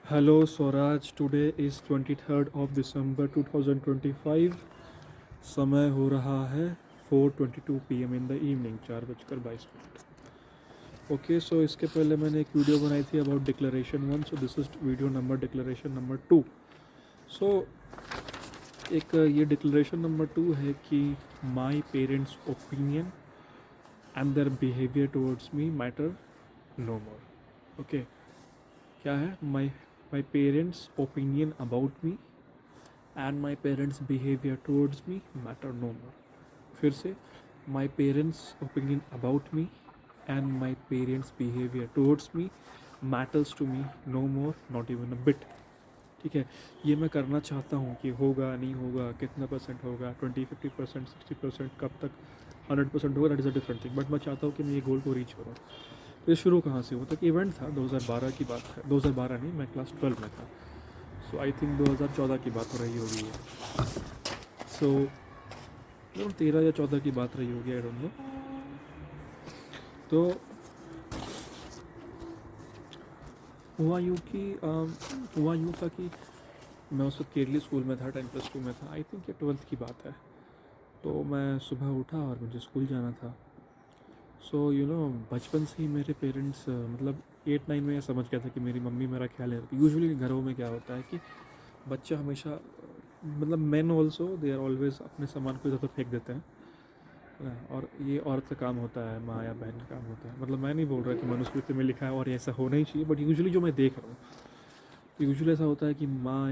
Hello Swaraj, today is 23rd of December 2025. समय हो रहा है 4:22 PM in the evening, 4:22। Okay, so इसके पहले मैंने एक वीडियो बनाई थी about declaration 1, so this is video number declaration number 2। सो एक ये डिक्लेरेशन नंबर 2 है कि my parents opinion and their behaviour towards me matter no more. Okay, क्या है? My parents opinion about me and my parents' behavior towards me matter no more. फिर से, my parents' opinion about me and my parents' behavior towards me matters to me no more, not even a bit. ठीक है, ये मैं करना चाहता हूँ कि होगा नहीं होगा, कितना परसेंट होगा, 20, 50%, 60%, कब तक 100% होगा, that is a different thing. But मैं चाहता हूँ कि मैं ये गोल को रीच करूँ। तो ये शुरू कहाँ से हुआ था कि इवेंट था 2012 की बात है, 2012 नहीं, मैं क्लास 12 में था। सो आई थिंक 2014 की बात हो रही होगी ये। सो 13 या 14 की बात रही होगी, आई डोंट नो। तो हुआ यूँ था कि मैं उस वक्त केरली स्कूल में था, 10+2 में था, आई थिंक ये 12th की बात है। तो मैं सुबह उठा और मुझे स्कूल जाना था। सो बचपन से ही मेरे पेरेंट्स मतलब 8-9 में समझ गया था कि मेरी मम्मी मेरा ख्याल है। यूजुअली घरों में क्या होता है कि बच्चा हमेशा, मतलब man also they are always अपने सामान को इधर उधर फेंक देते हैं ना, और ये औरत का काम होता है, माँ या बहन का काम होता है। मतलब मैं नहीं बोल रहा कि मनुस्मृति में लिखा है और ऐसा होना ही चाहिए, बट यूजुअली जो मैं देख रहा हूँ, तो यूजुअली ऐसा होता है कि माँ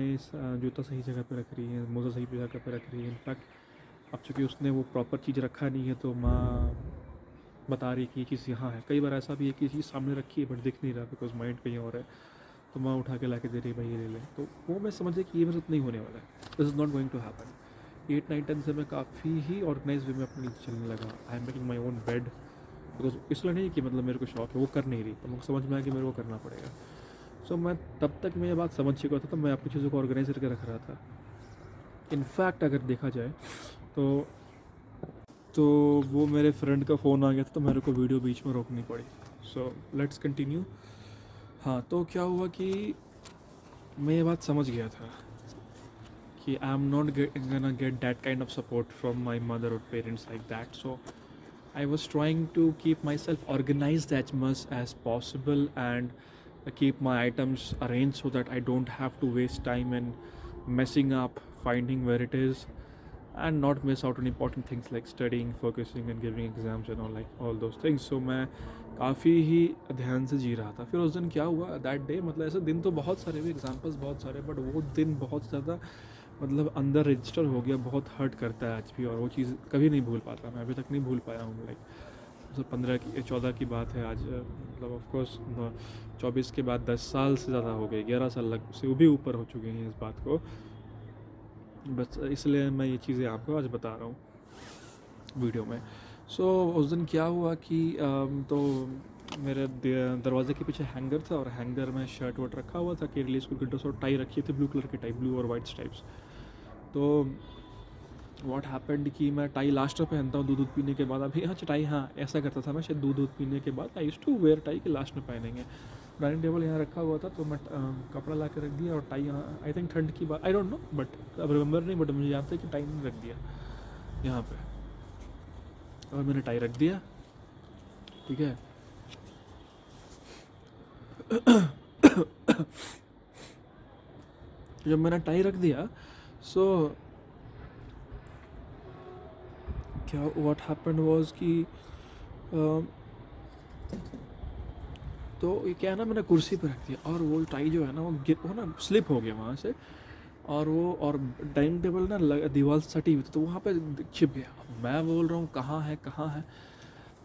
जूता सही जगह पे रख रही है, मोज़ा सही जगह पे रख रही है। इनफैक्ट अब चूँकि उसने वो प्रॉपर चीज़ रखा नहीं है तो माँ बता रही है कि ये चीज़ यहाँ है। कई बार ऐसा भी है कि चीज़ सामने रखी है बट दिख नहीं रहा बिकॉज माइंड कहीं और है, तो माँ उठा के ला के दे रही, भाई ये ले ले। तो वो मैं समझे कि ये मेरे साथ नहीं होने वाला है, this is not going to happen. 8, 9, 10 से मैं काफ़ी ही ऑर्गेनाइज वे में अपने लिए चलने लगा। I am making my own bed, because इसलिए नहीं कि मतलब मेरे को शौक है, वो कर नहीं रही, तो मुझे समझ में आया कि मेरे को करना पड़ेगा। सो मैं तब तक मैं ये बात समझ चुका था, तो मैं अपनी चीज़ों को ऑर्गेनाइज करके रख रहा था। इनफैक्ट अगर देखा जाए तो तो वो मेरे फ्रेंड का फ़ोन आ गया था, तो मेरे को वीडियो बीच में रोकनी पड़ी। So let's continue. हाँ, तो क्या हुआ कि मैं ये बात समझ गया था कि I am not gonna get that kind of support from my mother और parents like that. So I was trying to keep myself organized as much as possible and keep my items arranged so that I don't have to waste time in messing up, finding where it is, and not miss out on important things like studying, focusing, and giving exams and all those things. So मैं काफ़ी ही ध्यान से जी रहा था। फिर उस दिन क्या हुआ दैट डे, मतलब ऐसे दिन तो बहुत सारे भी, एग्जाम्पल्स बहुत सारे, बट वो दिन बहुत ज़्यादा मतलब अंदर रजिस्टर हो गया, बहुत हर्ट करता है आज भी, और वो चीज़ कभी नहीं भूल पाता। मैं अभी तक नहीं भूल पाया हूँ। लाइक 14 की बात है आज, मतलब ऑफकोर्स 24 के बाद 10 साल से ज़्यादा हो गए, 11 साल लग से भी ऊपर हो चुके हैं इस बात को। बस इसलिए मैं ये चीज़ें आपको आज बता रहा हूँ वीडियो में। सो उस दिन क्या हुआ कि तो मेरे दरवाजे के पीछे हैंगर था, और हैंगर में शर्ट वर्ट रखा हुआ था, केरली स्कूल की ड्रेस, और टाई रखी थी ब्लू कलर की टाई, ब्लू और वाइट स्ट्राइप्स। तो व्हाट हैपेंड कि मैं टाई लास्ट में पहनता हूँ दूध पीने के बाद। अभी हाँ टाई, हाँ ऐसा करता था मैं, शायद दूध पीने के बाद I used to wear tie कि लास्ट में पहनेंगे। डाइनिंग टेबल यहाँ रखा हुआ था, तो मैं कपड़ा ला के रख दिया, और टाई यहाँ, आई थिंक ठंड की बात, आई डोंट नो, बट अब रिमेंबर नहीं, बट मुझे याद था कि टाई नहीं रख दिया यहाँ पे, और मैंने टाई रख दिया। ठीक है, जब मैंने टाई रख दिया, सो क्या व्हाट हैपेंड वाज कि तो ये क्या है ना, मैंने कुर्सी पे रख दिया, और वो टाई जो है ना वो ना स्लिप हो गया वहाँ से, और डाइनिंग टेबल ना दीवार से सटी हुई थी, तो वहाँ पे छिप गया। मैं बोल रहा हूँ कहाँ है कहाँ है,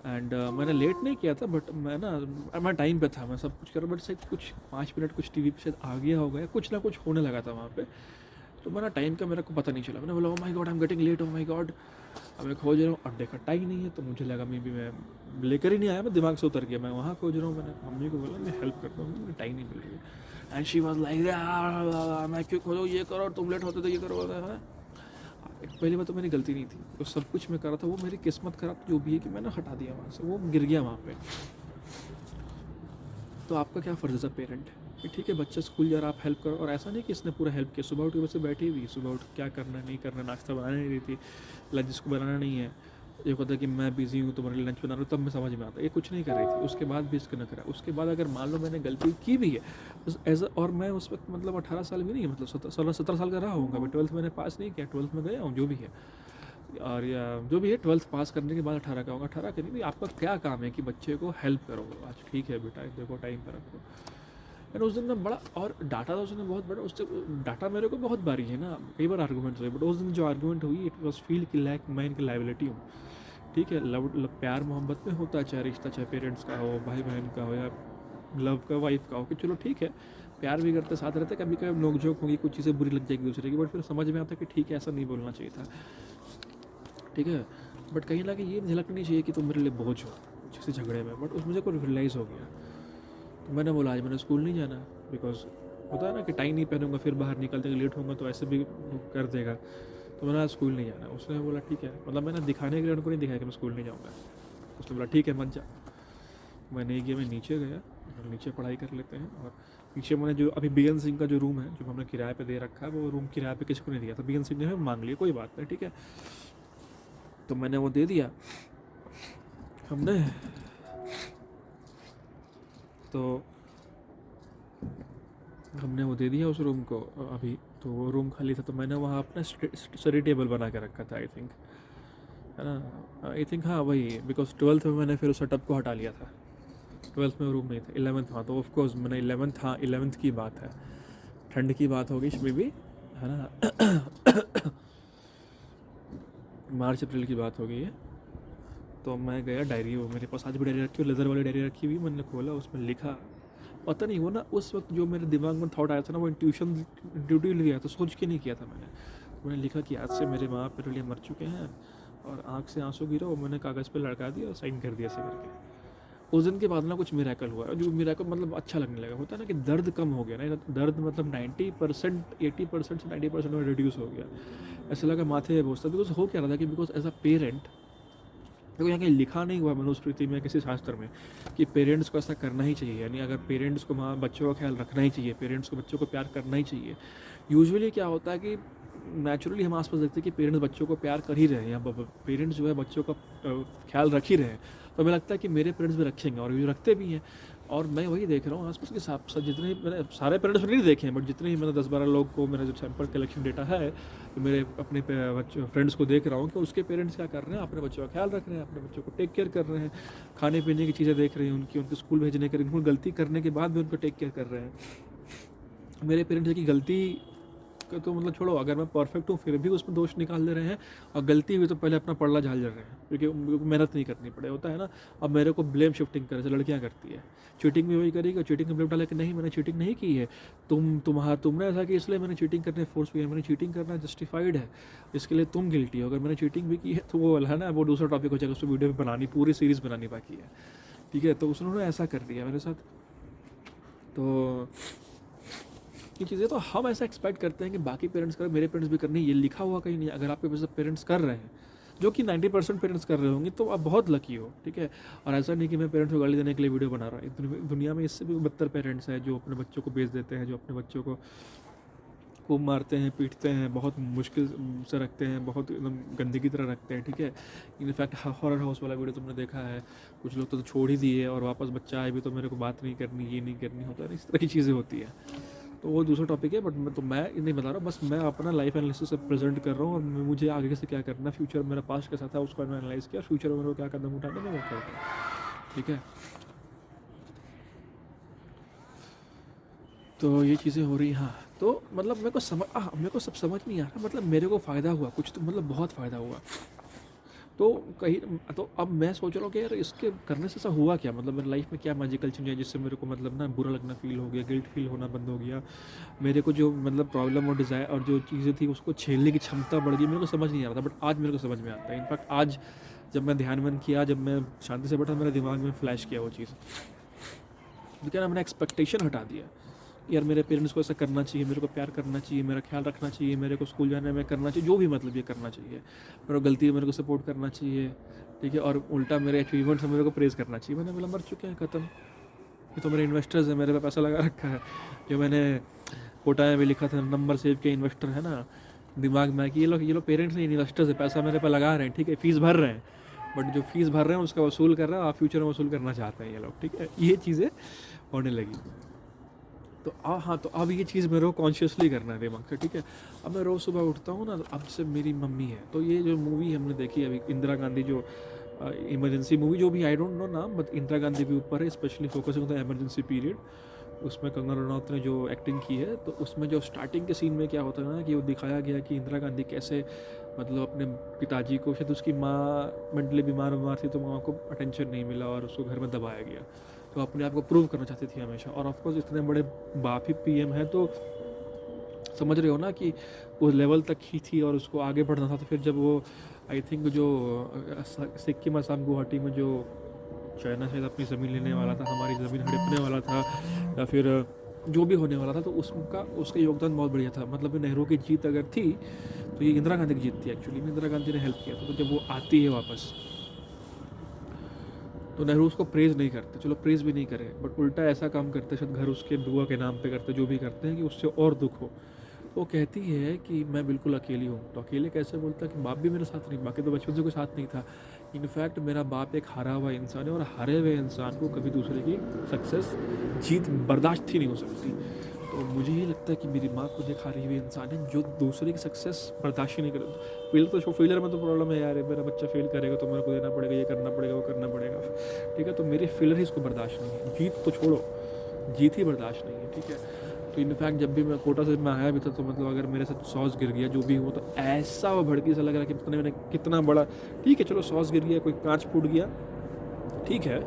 एंड मैंने लेट नहीं किया था, बट मैं टाइम पे था, मैं सब कुछ कर रहा, बट शायद कुछ 5 मिनट कुछ टीवी पे शायद आ गया होगा, या कुछ ना कुछ होने लगा था वहाँ पे। तो मेरा टाइम का मेरे को पता नहीं चला, मैंने बोला oh my God I am getting late, oh my God. अब मैं खोज रहा हूँ, अब देखा टाई नहीं है, तो मुझे लगा मे बी मैं लेकर ही नहीं आया, मैं दिमाग से उतर गया, मैं वहाँ खोज रहा हूँ। मैंने मम्मी को बोला मैं हेल्प करता हूँ, मुझे टाई नहीं मिल रही है, एंड शी वाज लाइक मैं क्यों खोजो, ये करो, तुम लेट होते तो ये करो। पहली बात तो मेरी गलती नहीं थी, तो सब कुछ मैं करा था, वो मेरी किस्मत खराब जो भी है कि मैंने हटा दिया वहाँ से, वो गिर गया वहाँ पे। तो आपका क्या फ़र्ज़ है पेरेंट, कि ठीक है बच्चा स्कूल जा रहा, आप हेल्प करो। और ऐसा नहीं कि इसने पूरा हेल्प किया, सुबह उठ के बस बैठी हुई, सुबह उठ क्या करना नहीं करना, नाश्ता बनाने नहीं रही थी, लंच जिसको बनाना नहीं है, ये होता है कि मैं बिज़ी हूँ तो मेरे लंच बना रहा हूँ, तब मैं समझ में आता है ये कुछ नहीं कर रही थी। उसके बाद भी इसको न करा। उसके बाद अगर मान लो मैंने गलती की भी है उस एज और मैं उस वक्त मतलब 18 साल भी नहीं, मतलब 17 साल का रहा होऊंगा, मैं 12th मैंने पास नहीं किया, 12th में गया हूँ जो भी है, और या जो भी है 12th पास करने के बाद 18 का होगा। 18 के नहीं, आपका क्या काम है कि बच्चे को हेल्प करो, आज ठीक है बेटा देखो टाइम पर रखो। एंड उस दिन ना बड़ा और डाटा था उसने बहुत बड़ा, उससे डाटा मेरे को बहुत बारी है ना, कई बार आर्गूमेंट्स हुए, बट उस दिन जो आर्गूमेंट हुई इट वॉज फील कि लाइक मैं इनकी लाइबिलिटी हूँ। ठीक है, लव प्यार मोहब्बत में होता है, चाहे रिश्ता चाहे पेरेंट्स का हो, भाई बहन का हो, या लव का वाइफ का हो, कि चलो ठीक है प्यार भी करते साथ रहते, कभी कभी नोक झोंक होगी, कुछ चीज़ें बुरी लग जाएगी दूसरे की, बट फिर समझ में आता है कि ठीक है ऐसा नहीं बोलना चाहिए था। ठीक है, बट कहीं ना कहीं ये झलकनी चाहिए कि तुम मेरे लिए बोझ हो किसी झगड़े में। बट उस मुझे को रियलाइज़ हो गया, तो मैंने बोला आज मैंने स्कूल नहीं जाना, बिकॉज होता है ना कि टाई नहीं पहनूंगा फिर बाहर निकलते लेट होगा तो ऐसे भी कर देगा, तो मैंने आज स्कूल नहीं जाना। उसने बोला ठीक है, मतलब मैंने दिखाने के लिए उनको नहीं दिखाया कि मैं स्कूल नहीं जाऊँगा। उसने बोला ठीक है मत जा। मैं नहीं गया, मैं नीचे गया, नीचे पढ़ाई कर लेते हैं। और नीचे मैंने जो अभी BN सिंह का जो रूम है जो हमने किराए पे दे रखा है, वो रूम किराए पे किसी को नहीं दिया था, BN सिंह ने मांग लिया, कोई बात नहीं ठीक है, तो मैंने वो दे दिया। हमने तो हमने वो दे दिया उस रूम को अभी, तो वो रूम खाली था, तो मैंने वहाँ अपना स्टडी टेबल बना के रखा था आई थिंक, है ना, आई थिंक हाँ वही, बिकॉज 12th में मैंने फिर उस सेटअप को हटा लिया था। 12th में रूम नहीं था, 11th हाँ, तो ऑफकोर्स मैंने 11th हाँ 11th की बात है, ठंड की बात होगी इसमें भी, है ना मार्च अप्रैल की बात हो गई है। तो मैं गया, डायरी वो मेरे पास आज भी डायरी रखी हुई, लेदर वाली डायरी रखी हुई, मैंने खोला उसमें लिखा, पता नहीं वो ना उस वक्त जो मेरे दिमाग में थॉट आया था ना, वो ट्यूशन ड्यूटी लिया था, सोच के नहीं किया था मैंने लिखा कि आज से मेरे माँ मेरे लिए मर चुके हैं, और आँख से आंसू गिरा, वो मैंने कागज़ पे लड़का दिया और साइन कर दिया ऐसे करके। उस दिन के बाद ना कुछ मिरेकल हुआ, जो मिरेकल मतलब अच्छा लगने लगा, होता है ना कि दर्द कम हो गया ना, दर्द मतलब 90% 80% से 90% में रिड्यूस हो गया। ऐसा लगा माथे पे बोझ था, बिकॉज हो क्या रहा था कि बिकॉज एज अ पेरेंट, देखो यहाँ कहीं लिखा नहीं हुआ मनुस्मृति में किसी शास्त्र में कि पेरेंट्स को ऐसा करना ही चाहिए, यानी अगर पेरेंट्स को माँ बच्चों का ख्याल रखना ही चाहिए, पेरेंट्स को बच्चों को प्यार करना ही चाहिए। यूजुअली क्या होता है कि नेचुरली हम आसपास देखते हैं कि पेरेंट्स बच्चों को प्यार कर ही रहे हैं, या पेरेंट्स जो है बच्चों का ख्याल रख ही रहे हैं, तो हमें लगता है कि मेरे पेरेंट्स भी रखेंगे, और ये रखते भी हैं। और मैं वही देख रहा हूँ आसपास के साथ जितने मैंने सारे पेरेंट्स नहीं देखे हैं, बट जितने ही मैंने 10-12 लोग को मेरा जो सैम्पल कलेक्शन डेटा है, तो मेरे अपने फ्रेंड्स को देख रहा हूँ कि उसके पेरेंट्स क्या कर रहे हैं, अपने बच्चों का ख्याल रख रहे हैं, अपने बच्चों को टेक केयर कर रहे हैं, खाने पीने की चीज़ें देख रहे हैं उनके स्कूल भेजने के, उनको गलती करने के बाद भी उनको टेक केयर कर रहे हैं। मेरे पेरेंट्स की गलती तो मतलब छोड़ो, अगर मैं परफेक्ट हूँ फिर भी उसमें दोष निकाल दे रहे हैं, और गलती हुई तो पहले अपना पल्ला झाल रहे हैं, क्योंकि उनको मेहनत नहीं करनी पड़े, होता है ना। अब मेरे को ब्लेम शिफ्टिंग करे, जैसे लड़कियाँ करती है, चीटिंग भी वही करेगी, चीटिंग का ब्लेम डाले कि नहीं मैंने चीटिंग नहीं की है, तुमने ऐसा कि इसलिए मैंने चीटिंग करने फोर्स किया, मैंने चीटिंग करना जस्टिफाइड है, इसके लिए तुम गिल्टी हो। अगर मैंने चीटिंग भी की है तो वो है ना, वो दूसरा टॉपिक हो जाएगा, उस पर वीडियो बनानी, पूरी सीरीज़ बनानी बाकी है, ठीक है। तो उसने ऐसा कर दिया मेरे साथ, तो ये चीज़ें तो हम ऐसा एक्सपेक्ट करते हैं कि बाकी पेरेंट्स करें, मेरे पेरेंट्स भी करने, ये लिखा हुआ कहीं नहीं। अगर आपके पास पेरेंट्स कर रहे हैं, जो कि 90% पेरेंट्स कर रहे होंगे, तो आप बहुत लकी हो, ठीक है। और ऐसा नहीं कि मैं पेरेंट्स को गाली देने के लिए वीडियो बना रहा हूँ, दुनिया में इससे भी बदतर पेरेंट्स हैं जो अपने बच्चों को बेच देते हैं, जो अपने बच्चों को खूब मारते हैं, पीटते हैं, बहुत मुश्किल से रखते हैं, बहुत एकदम गंदगी की तरह रखते हैं, ठीक है। इनफैक्ट हॉरर हाउस वाला वीडियो तुमने देखा है, कुछ लोग तो छोड़ ही दिए, और वापस बच्चा आए भी तो मेरे को बात नहीं करनी, ये नहीं करनी, होता है इस तरह की चीज़ें होती है। तो वो दूसरा टॉपिक है, बट मैं नहीं बता रहा हूँ, बस मैं अपना लाइफ एनालिसिस से प्रेजेंट कर रहा हूँ, और मुझे आगे से क्या करना, फ्यूचर मेरा पास्ट के साथ है उसको मैंने एनालाइज किया, फ्यूचर में मेरे को क्या कदम उठाने में वो करता हूँ, ठीक है। तो ये चीज़ें हो रही, हाँ। तो मतलब मेरे को सब समझ नहीं आ रहा, मतलब मेरे को फ़ायदा हुआ कुछ, तो मतलब बहुत फ़ायदा हुआ। तो कहीं तो अब मैं सोच रहा हूँ कि यार इसके करने से ऐसा हुआ क्या, मतलब मेरी लाइफ में क्या मैजिकल चेंज है जिससे मेरे को मतलब ना बुरा लगना फील हो गया, गिल्ट फील होना बंद हो गया, मेरे को जो मतलब प्रॉब्लम और डिज़ायर और जो चीज़ें थी उसको झेलने की क्षमता बढ़ गई, मेरे को समझ नहीं आ रहा था, बट आज मेरे को समझ में आता है। इनफैक्ट आज जब मैं ध्यान मन किया, जब मैं शांति से बैठा, मेरे दिमाग में फ्लैश किया वो चीज़, तो क्या ना मैंने एक्सपेक्टेशन हटा दिया, यार मेरे पेरेंट्स को ऐसा करना चाहिए, मेरे को प्यार करना चाहिए, मेरा ख्याल रखना चाहिए, मेरे को स्कूल जाने में करना चाहिए, जो भी मतलब ये करना चाहिए, मेरे को गलती है मेरे को सपोर्ट करना चाहिए, ठीक है। और उल्टा मेरे अचीवमेंट्स मेरे को प्रेज़ करना चाहिए। मैंने बोला मर चुके हैं, ख़त्म, ये तो मेरे इन्वेस्टर्स हैं, मेरे पे पैसा लगा रखा है। जो मैंने कोटा में भी लिखा था नंबर सेव के इन्वेस्टर है ना, दिमाग में कि ये लोग पेरेंट्स नहीं, इन्वेस्टर्स है, पैसा मेरे पे लगा रहे हैं, ठीक है, फीस भर रहे हैं, बट जो फीस भर रहे हैं उसका वसूल कर रहा है, आप फ्यूचर में वसूल करना चाहते हैं ये लोग, ठीक है, ये चीज़ें होने लगी। तो हाँ, तो अब ये चीज़ मेरे को कॉन्शियसली करना है दिमाग से, ठीक है। अब मैं रोज़ सुबह उठता हूँ ना, तो अब से मेरी मम्मी है, तो ये जो मूवी हमने देखी अभी इंदिरा गांधी, जो इमरजेंसी मूवी, जो भी आई डोंट नो नाम, बट इंदिरा गांधी के ऊपर है, specially focusing on the emergency period. उसमें कंगना रनौत ने जो एक्टिंग की है, तो उसमें जो स्टार्टिंग के सीन में क्या होता है ना, कि वो दिखाया गया कि इंदिरा गांधी कैसे मतलब अपने पिताजी को, शायद उसकी माँ मेंटली बीमार थी, तो माँ को अटेंशन नहीं मिला और उसको घर में दबाया गया, तो अपने आप को प्रूव करना चाहती थी हमेशा। और ऑफकोर्स इतने बड़े बाप ही पीएम है, तो समझ रहे हो ना कि उस लेवल तक ही थी और उसको आगे बढ़ना था। तो फिर जब वो आई थिंक जो सिक्किम असम गुवाहाटी में जो चाइना शायद अपनी ज़मीन लेने वाला था, हमारी ज़मीन हड़पने वाला था, या फिर जो भी होने वाला था, तो उसका योगदान बहुत बढ़िया था। मतलब नेहरू की जीत अगर थी तो ये इंदिरा गांधी की जीत थी एक्चुअली, इंदिरा गांधी ने हेल्प किया था। तो जब वो आती है वापस, तो नेहरू उसको प्रेज़ नहीं करते, चलो प्रेज़ भी नहीं करे, बट उल्टा ऐसा काम करते, शायद घर उसके बुआ के नाम पे करते, जो भी करते हैं, कि उससे और दुख हो। वो कहती है कि मैं बिल्कुल अकेली हूँ। तो अकेले कैसे बोलता कि बाप भी मेरे साथ नहीं, बाकी तो बचपन से कोई साथ नहीं था। इनफैक्ट मेरा बाप एक हारा हुआ इंसान है, और हारे हुए इंसान को कभी दूसरे की सक्सेस, जीत बर्दाश्त ही नहीं हो सकती। तो मुझे ये लगता है कि मेरी माँ खुद एक हारी हुई इंसान है, जो दूसरे की सक्सेस बर्दाश्त ही नहीं करता। फेलियर में तो प्रॉब्लम है यार, मेरा बच्चा फेल करेगा तो मेरे को देना पड़ेगा, ये करना पड़ेगा, वो करना पड़ेगा, ठीक है। तो मेरे फेलियर ही इसको बर्दाश्त नहीं है, जीत तो छोड़ो, जीत ही बर्दाश्त नहीं है, ठीक है। तो इनफैक्ट जब भी मैं कोटा से मैं आया भी था, तो मतलब अगर मेरे साथ सॉस गिर गया, जो भी हो, तो ऐसा वो भड़की सा लग रहा है कि मैंने कितना बड़ा, ठीक है चलो सॉस गिर गया, कोई कांच फूट गया, ठीक है,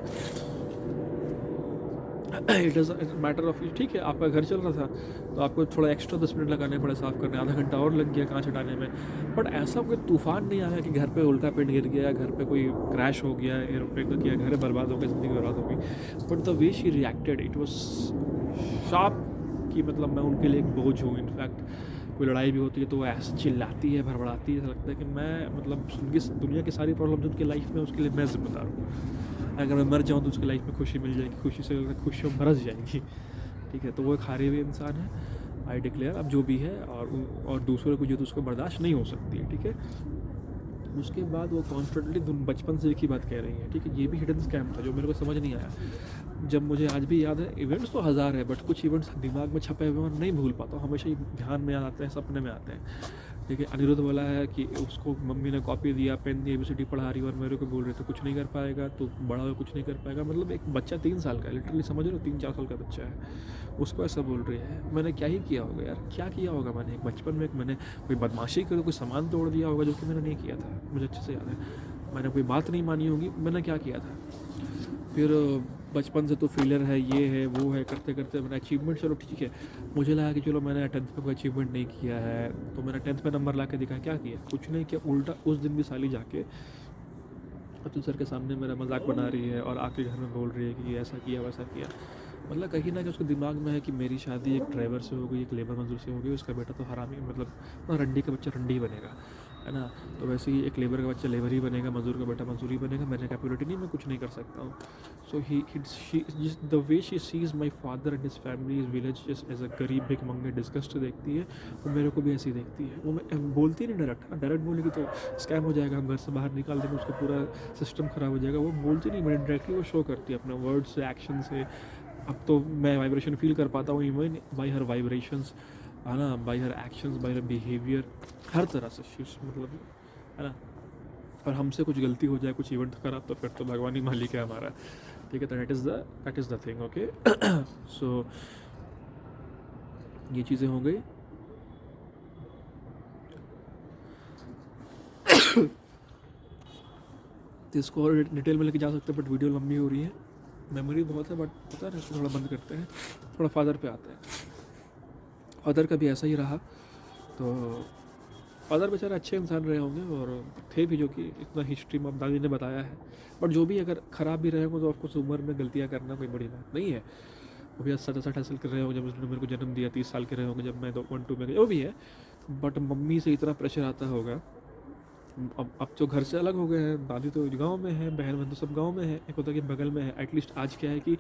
इट इज़ मैटर ऑफ, ठीक है, आपका घर चल रहा था तो आपको थोड़ा एक्स्ट्रा 10 मिनट लगाने पड़े साफ़ करने, आधा घंटा और लग गया कांच हटाने में। बट ऐसा कोई तूफान नहीं आया कि घर पे उल्का पिंड गिर गया, घर पे कोई क्रैश हो गया, एरोप्लेन का किया, घर बर्बाद हो गया, ज़िंदगी बर्बाद हो गई। But the way she reacted, it was sharp, कि मतलब मैं उनके लिए एक बोझ हूँ। इनफैक्ट कोई लड़ाई भी होती है तो वो ऐसे चिल्लाती है, भड़बड़ाती है, ऐसा लगता है कि मैं मतलब उनकी दुनिया की सारी प्रॉब्लम जो उनकी लाइफ में, उसके लिए मैं जिम्मेदार हूँ। अगर मैं मर जाऊँ तो उसकी लाइफ में खुशी मिल जाएगी, खुशी से खुशियों बरस जाएंगी, ठीक है। तो वो एक हारे हुए इंसान है, आई डिक्लेयर, अब जो भी है, और दूसरों को जो तो उसको बर्दाश्त नहीं हो सकती है, ठीक है। उसके बाद वो कॉन्फिडेंटली बचपन से एक ही बात कह रही है, ठीक है। ये भी हिडन स्कैम था जो मेरे को समझ नहीं आया, जब मुझे आज भी याद है। इवेंट्स तो हज़ार है, बट कुछ इवेंट्स दिमाग में छपे हुए और नहीं भूल पाता, हमेशा ही ध्यान में आते हैं, सपने में आते हैं, ठीक है। अनिरुद्ध बोला है कि उसको मम्मी ने कॉपी दिया, पेन दी, ABCD पढ़ा रही, और मेरे को बोल रहे तो कुछ नहीं कर पाएगा, तो बड़ा हो कुछ नहीं कर पाएगा। मतलब एक बच्चा 3 साल का है, लिटरली समझ रहे हो, 3-4 साल का बच्चा है, उसको ऐसा बोल रही है। मैंने क्या ही किया होगा यार, क्या किया होगा मैंने एक बचपन में, मैंने कोई बदमाशी करी, कोई सामान तोड़ दिया होगा, जो कि मैंने नहीं किया था, मुझे अच्छे से याद है। मैंने कोई बात नहीं मानी होगी, मैंने क्या किया था। फिर बचपन से तो फेलियर है, ये है, वो है, करते करते मैंने अचीवमेंट, चलो ठीक है, मुझे लगा कि चलो मैंने 10th में कोई अचीवमेंट नहीं किया है, तो मैंने 10th में नंबर ला के दिखाया, क्या किया, कुछ नहीं किया। उल्टा उस दिन भी साली जाके अतुल सर के सामने मेरा मजाक बना रही है, और आके घर में बोल रही है कि ऐसा किया वैसा किया। मतलब कहीं ना कहीं उसके दिमाग में है कि मेरी शादी एक ड्राइवर से हो गई, एक लेबर मजदूर से हो गई, उसका बेटा तो हरामी, मतलब रंडी का बच्चा रंडी बनेगा, है ना। तो वैसे ही एक लेबर का बच्चा लेबर ही बनेगा, मजदूर का बेटा मजदूर ही बनेगा, मैंने कैपेबिलिटी नहीं, मैं कुछ नहीं कर सकता हूँ। So the way she sees my father and his family is village as a गरीब भिख मंगे डिस्गस्ट देखती है, वो मेरे को भी ऐसी देखती है। वो मैं बोलती नहीं डायरेक्ट बोलेगी तो स्कैम हो जाएगा, हम घर से बाहर निकाल देंगे, उसका पूरा सिस्टम ख़राब हो जाएगा, वो बोलती नहीं, मैंने डायरेक्टली वो शो करती है अपने वर्ड से, एक्शन से। अब तो मैं वाइब्रेशन फील कर पाता हूँ इवन बाई हर वाइब्रेशंस, है ना, बाई हर एक्शंस, बाई हर बिहेवियर, हर तरह से शीर्ष, मतलब, है ना। और हमसे कुछ गलती हो जाए, कुछ इवेंट खराब, तो फिर तो भगवान ही मालिक है हमारा, ठीक है। तो that is the thing, okay. So ये चीज़ें हो गई। तो इसको और डिटेल में लेके जा सकते हैं, बट वीडियो लंबी हो रही है, मेमोरी बहुत है, बट पता है इसको थोड़ा बंद करते हैं, थोड़ा फादर पे आते हैं। फादर का भी ऐसा ही रहा, तो फादर बेचारे अच्छे इंसान रहे होंगे, और थे भी, जो कि इतना हिस्ट्री में अब दादी ने बताया है। बट जो भी अगर ख़राब भी रहे होंगे, तो ऑफकोर्स उम्र में गलतियाँ करना कोई बड़ी बात नहीं है। वो भी 60-60 साल के रहे होंगे जब उसने मेरे को जन्म दिया, 30 साल के रहे होंगे जब मैं 1-2 में गया, वो भी है। बट मम्मी से इतना प्रेशर आता होगा। अब तो घर से अलग हो गए हैं, दादी तो गांव में है, बहन बहन तो सब गांव में है, एक होता है कि बगल में है। एटलीस्ट आज क्या है कि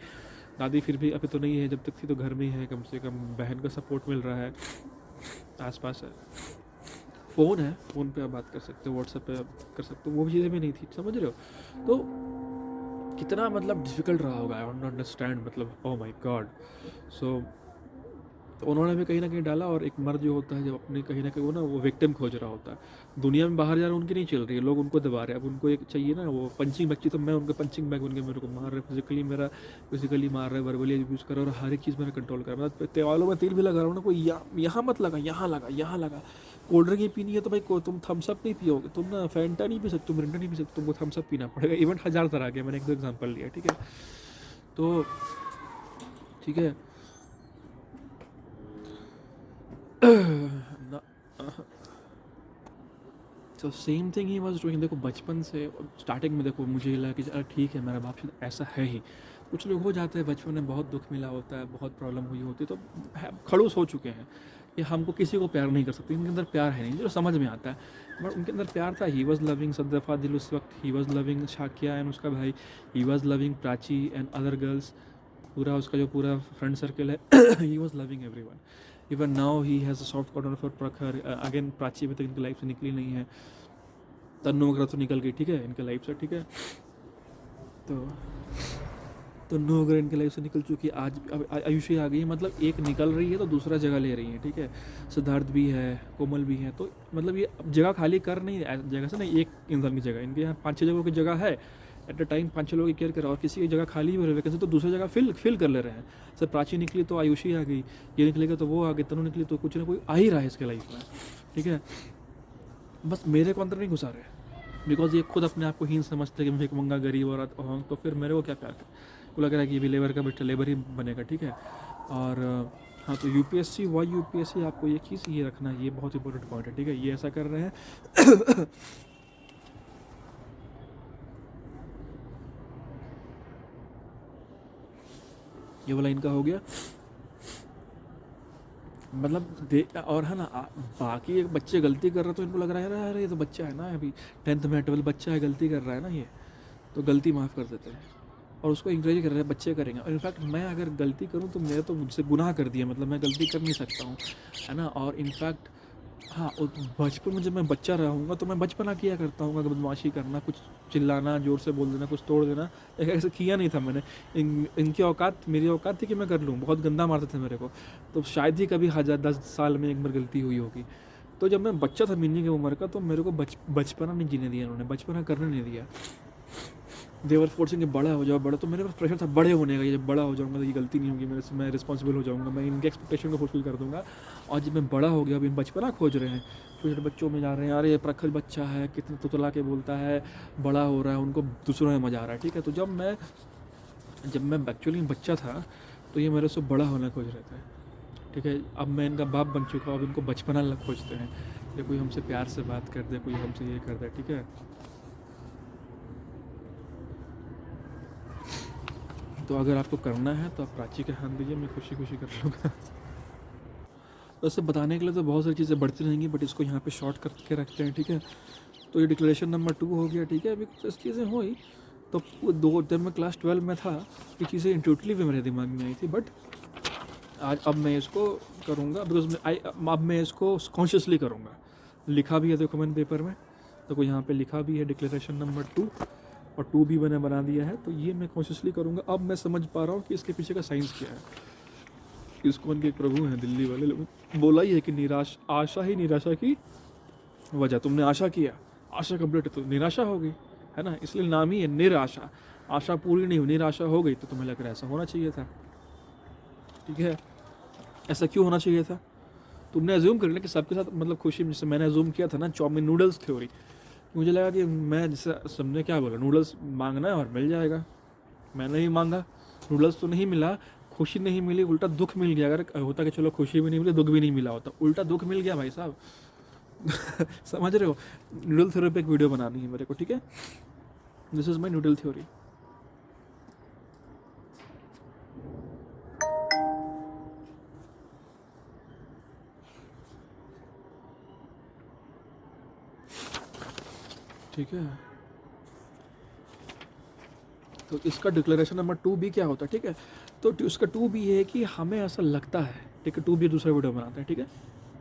दादी फिर भी अभी तो नहीं है, जब तक थी तो घर में ही है, कम से कम बहन का सपोर्ट मिल रहा है, आसपास है, फ़ोन है, फ़ोन पे आप बात कर सकते हो, व्हाट्सएप पे आप कर सकते हो, वो भी चीज़ें भी नहीं थी, समझ रहे हो? तो कितना मतलब डिफ़िकल्ट रहा होगा, आई डोंट अंडरस्टैंड, मतलब ओह माय गॉड। सो तो उन्होंने भी कहीं न कहीं डाला, और एक मर्द जो होता है जब अपने कहीं न कहीं वो ना वो विक्टिम खोज रहा होता है। दुनिया में बाहर जा रहा उनकी नहीं चल रही है, लोग उनको दबा रहे हैं। अब उनको एक चाहिए ना वो पंचिंग बैग चाहिए, तो मैं उनका पंचिंग बैग बन के मेरे को मार रहे, फिज़िकली मार रहे, वर्बली अब्यूज़ कर रहे, और हर एक चीज़ मैंने कंट्रोल करा। मैं त्योहारों में तेल भी लगा रहा हूँ ना, कोई यहाँ मत लगा, यहाँ लगा, यहाँ लगा। कोल्ड ड्रिंक ही पीनी है तो भाई तुम थम्स अप नहीं पियोगे, तुम ना फैंटा नहीं पी सकते, तुम मिरिंडा नहीं पी सकते, तुमको थम्स अप पीना पड़ेगा। इवेंट हज़ार तरह के, मैंने एक दो एग्जाम्पल लिया, ठीक है? तो ठीक है ना, तो same thing he was doing. देखो बचपन से स्टार्टिंग में देखो मुझे लगा कि चलो ठीक है, मेरा बाप शायद ऐसा है ही। कुछ लोग हो जाते हैं बचपन में, बहुत दुख मिला होता है, बहुत प्रॉब्लम हुई होती है, तो खड़ूस हो चुके हैं कि हमको किसी को प्यार नहीं कर सकते, उनके अंदर प्यार है नहीं, जो समझ में आता है। बट उनके अंदर प्यार था, ही वॉज लविंग सद्दफा दिल उस वक्त, he was loving Shakya and उसका भाई, he was loving Prachi and other girls, पूरा उसका जो पूरा फ्रेंड सर्कल है he was loving every one. Even now he has a soft corner for प्रखर। अगेन प्राची अभी तक इनकी लाइफ से निकली नहीं है, तन्नू वगैरह तो निकल गई, ठीक है, इनके लाइफ से, ठीक है। तो तन्नू वगैरह इनके लाइफ से निकल चुकी है, आज अब आयुषी आ गई है, मतलब एक निकल रही है तो दूसरा जगह ले रही है, ठीक है। सिद्धार्थ भी है, कोमल भी है, तो मतलब ये जगह खाली कर नहीं जगह से नहीं, एक इंसान की जगह, इनके यहाँ 5-6 जगहों की जगह है एट अ टाइम, 5-6 लोगों की केयर करा, और किसी की जगह खाली भी वैकेंसी तो दूसरी जगह फिल कर ले रहे हैं। सर प्राची निकली तो आयुषी आ गई, ये निकलेगा तो वो आ गई, तनु निकली तो कुछ ना कोई आ ही रहा है इसके लाइफ में, ठीक है। बस मेरे को अंदर नहीं घुसा रहे, बिकॉज ये खुद अपने आप को हीन समझते हैं कि मैं एक मंगा गरीब औरत हूँ, तो फिर मेरे को क्या प्यार को लग रहा है कि ये भी लेबर का बच्चा लेबर ही बनेगा, ठीक है। और हाँ, तो यूपीएससी वाई यूपीएससी, आपको ये चीज़ ये रखना है, ये बहुत इंपॉर्टेंट पॉइंट है, ठीक है। ये ऐसा कर रहे हैं ये वाला इनका हो गया, मतलब और है ना बाकी एक बच्चे गलती कर रहे तो इनको लग रहा है अरे ये तो बच्चा है ना, अभी 10th में 12 बच्चा है, गलती कर रहा है ना ये, तो गलती माफ़ कर देते हैं और उसको इंकरेज कर रहे हैं बच्चे करेंगे। और इनफैक्ट मैं अगर गलती करूँ तो मेरे तो मुझसे गुनाह कर दिया, मतलब मैं गलती कर नहीं सकता हूँ, है ना। और इनफैक्ट हाँ, और बचपन में जब मैं बच्चा रहूँगा तो मैं बचपना किया करता हूँ, बदमाशी करना, कुछ चिल्लाना, ज़ोर से बोल देना, कुछ तोड़ देना, ऐसा किया नहीं था मैंने। इनकी औकात, मेरी औकात थी कि मैं कर लूँ, बहुत गंदा मारते थे मेरे को, तो शायद ही कभी 10 साल में एक बार गलती हुई होगी। तो जब मैं बच्चा था मिनी की उम्र का, तो मेरे को बचपना नहीं जीने दिया इन्होंने, बचपना करने नहीं दिया। देवर फोर्सिंग के बड़ा हो जाओ, बड़ा, तो मेरे पास प्रेशर था बड़े होने का, ये जब बड़ा हो जाऊंगा तो ये गलती नहीं होगी मेरे से, मैं रिस्पॉन्सिबल हो जाऊंगा, मैं इनके एक्सपेक्टेशन को फुलफिल कर दूंगा। और जब मैं बड़ा हो गया, अभी बचपना खोज रहे हैं, छोटे छोटे बच्चों में जा रहे हैं, अरे ये प्रखर बच्चा है, कितने तुतला के बोलता है, बड़ा हो रहा है, उनको दूसरों में मजा आ रहा है, ठीक है। तो जब मैं एक्चुअली बच्चा था तो ये मेरे से बड़ा होना खोज रहे थे, ठीक है। अब मैं इनका बाप बन चुका हूँ, अब इनको बचपना लग खोजते हैं, या कोई हमसे प्यार से बात कर दे, कोई हमसे ये कर दे, ठीक है। तो अगर आपको करना है तो आप प्राची के हाथ दीजिए, मैं खुशी खुशी कर लूँगा। वैसे बताने के लिए तो बहुत सारी चीज़ें बढ़ती रहेंगी, बट इसको यहाँ पे शॉर्ट करके रखते हैं, ठीक है। तो ये डिक्लेरेशन नंबर 2 हो गया, ठीक है। अभी कुछ ऐसी चीज़ें हुई तो जब मैं क्लास 12 में था ये चीज़ें इंट्यूटिवली मेरे दिमाग में आई थी, बट आज अब मैं इसको करूँगा, बिकॉज अब मैं इसको कॉन्शियसली करूँगा। लिखा भी है देखो मैंने पेपर में, देखो यहाँ पे लिखा भी है डिक्लेरेशन नंबर 2, और 2 भी मैंने बना दिया है, तो ये मैं कॉन्शियसली करूँगा। अब मैं समझ पा रहा हूँ कि इसके पीछे का साइंस क्या है। इस्कॉन के एक प्रभु हैं दिल्ली वाले लोग, बोला ही है कि आशा ही निराशा की वजह। तुमने आशा किया, आशा कंप्लीट तो निराशा हो गई, है ना, इसलिए नाम ही है निराशा। आशा पूरी नहीं हुई, निराशा हो गई, तो तुम्हें लग रहा है ऐसा होना चाहिए था, ठीक है। ऐसा क्यों होना चाहिए था? तुमने अज्यूम कर लिया कि सबके साथ मतलब खुशी, जैसे मैंने अज्यूम किया था ना चाउमीन नूडल्स थ्योरी, मुझे लगा कि मैं जैसे सबने क्या बोला नूडल्स मांगना है और मिल जाएगा, मैंने ही मांगा, नूडल्स तो नहीं मिला, खुशी नहीं मिली, उल्टा दुख मिल गया। अगर होता कि चलो खुशी भी नहीं मिली, दुख भी नहीं मिला होता, उल्टा दुख मिल गया भाई साहब। समझ रहे हो? नूडल थ्योरी पे एक वीडियो बनानी है मेरे को, ठीक है। This is my noodle theory. ठीक है, तो इसका डिक्लेरेशन नंबर 2 भी क्या होता है, ठीक है। तो उसका 2 भी है कि हमें ऐसा लगता है, ठीक है, 2 भी दूसरा वीडियो बनाते हैं, ठीक है।